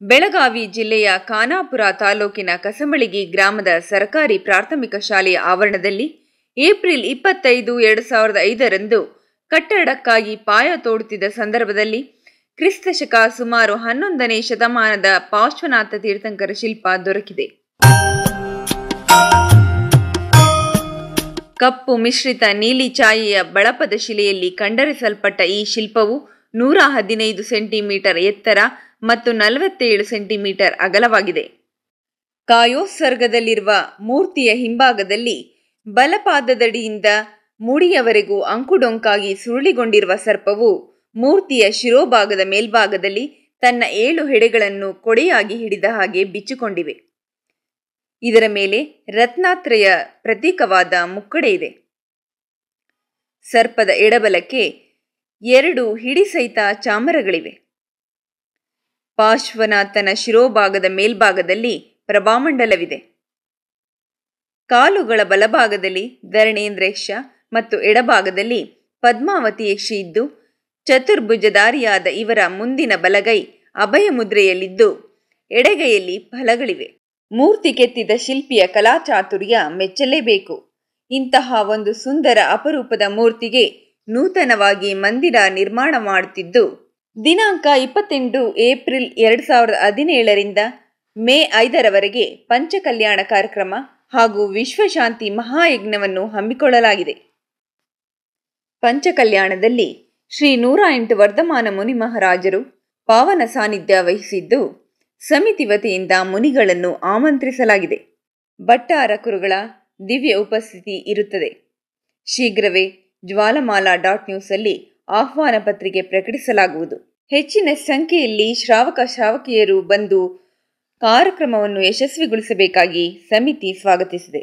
ಬೆಳಗಾವಿ ಜಿಲ್ಲೆಯ ಖಾನಾಪುರ ತಾಲೂಕಿನ ಕಸಮಳಗಿ ಗ್ರಾಮದ ಸರ್ಕಾರಿ ಪ್ರಾಥಮಿಕ ಶಾಲೆಯ ಆವರಣದಲ್ಲಿ ಏಪ್ರಿಲ್ 25, 2005ರಂದು ಕಟ್ಟಡಕ್ಕಾಗಿ ಪಾಯ ತೋಡುತ್ತಿದ್ದ ಸಂದರ್ಭದಲ್ಲಿ ಕ್ರಿಸ್ತಶಕ ಸುಮಾರು 11ನೇ ಶತಮಾನದ ಪಾರ್ಶ್ವನಾಥ ತೀರ್ಥಂಕರ ಶಿಲ್ಪ ದೊರಕಿದೆ. ಕಪ್ಪು ಮಿಶ್ರಿತ ನೀಲಿ ಛಾಯೆಯ ಬಳಪದ ಶಿಲೆಯಲ್ಲಿ ಕಂಡರಿಸಲ್ಪಟ್ಟ ಈ ಶಿಲ್ಪವು 115 ಸೆಂಟಿಮೀಟರ್ ಎತ್ತರ ಮತ್ತು 47 ಸೆಂಟಿಮೀಟರ್ ಅಗಲವಾಗಿದೆ. ಕಾಯೋತ್ಸರ್ಗದಲ್ಲಿರುವ ಮೂರ್ತಿಯ ಹಿಂಭಾಗದಲ್ಲಿ ಬಲಪಾದದಡಿಯಿಂದ ಮುಡಿಯವರೆಗೂ ಅಂಕುಡೊಂಕಾಗಿ ಸುರುಳಿಗೊಂಡಿರುವ ಸರ್ಪವು ಮೂರ್ತಿಯ ಶಿರೋಭಾಗದ ಮೇಲ್ಭಾಗದಲ್ಲಿ ತನ್ನ 7 ಹೆಡೆಗಳನ್ನು ಕೊಡೆಯಾಗಿ ಹಿಡಿದ ಹಾಗೆ ಬಿಚ್ಚಿಕೊಂಡಿವೆ. ಇದರ ಮೇಲೆ ರತ್ನಾತ್ರಯ ಪ್ರತೀಕವಾದ ಮುಕ್ಕಡೆ ಇದೆ. ಸರ್ಪದ ಎಡಬಲಕ್ಕೆ 2 ಹಿಡಿಸಹಿತ ಚಾಮರಗಳಿವೆ. ಪಾರ್ಶ್ವನಾಥನ ಶಿರೋಭಾಗದ ಮೇಲ್ಭಾಗದಲ್ಲಿ ಪ್ರಭಾಮಂಡಲವಿದೆ. ಕಾಲುಗಳ ಬಲಭಾಗದಲ್ಲಿ ಧರಣೇಂದ್ರಯಕ್ಷ ಮತ್ತು ಎಡಭಾಗದಲ್ಲಿ ಪದ್ಮಾವತಿ ಯಕ್ಷಿ ಇದ್ದು, ಚತುರ್ಭುಜಧಾರಿಯಾದ ಇವರ ಮುಂದಿನ ಬಲಗೈ ಅಭಯ ಮುದ್ರೆಯಲ್ಲಿದ್ದು, ಎಡಗೈಯಲ್ಲಿ ಫಲಗಳಿವೆ. ಮೂರ್ತಿ ಕೆತ್ತಿದ ಶಿಲ್ಪಿಯ ಕಲಾಚಾತುರ್ಯ ಮೆಚ್ಚಲೇಬೇಕು. ಇಂತಹ ಒಂದು ಸುಂದರ ಅಪರೂಪದ ಮೂರ್ತಿಗೆ ನೂತನವಾಗಿ ಮಂದಿರ ನಿರ್ಮಾಣ ಮಾಡುತ್ತಿದ್ದು, ದಿನಾಂಕ 28 ಏಪ್ರಿಲ್ 2017ರಿಂದ ಮೇ 5ರವರೆಗೆ ಪಂಚಕಲ್ಯಾಣ ಕಾರ್ಯಕ್ರಮ ಹಾಗೂ ವಿಶ್ವಶಾಂತಿ ಮಹಾಯಜ್ಞವನ್ನು ಹಮ್ಮಿಕೊಳ್ಳಲಾಗಿದೆ. ಪಂಚಕಲ್ಯಾಣದಲ್ಲಿ ಶ್ರೀ 108 ವರ್ಧಮಾನ ಮುನಿ ಮಹಾರಾಜರು ಪಾವನ ಸಾನ್ನಿಧ್ಯ ವಹಿಸಿದ್ದು, ಸಮಿತಿ ವತಿಯಿಂದ ಮುನಿಗಳನ್ನು ಆಮಂತ್ರಿಸಲಾಗಿದೆ. ಭಟ್ಟಾರ ಕುರುಗಳ ದಿವ್ಯ ಉಪಸ್ಥಿತಿ ಇರುತ್ತದೆ. ಶೀಘ್ರವೇ ಜ್ವಾಲಮಾಲಾ.news ಅಲ್ಲಿ ಆಹ್ವಾನ ಪತ್ರಿಕೆ ಪ್ರಕಟಿಸಲಾಗುವುದು. ಹೆಚ್ಚಿನ ಸಂಖ್ಯೆಯಲ್ಲಿ ಶ್ರಾವಕಿಯರು ಬಂದು ಕಾರ್ಯಕ್ರಮವನ್ನು ಯಶಸ್ವಿಗೊಳಿಸಬೇಕಾಗಿ ಸಮಿತಿ ಸ್ವಾಗತಿಸಿದೆ.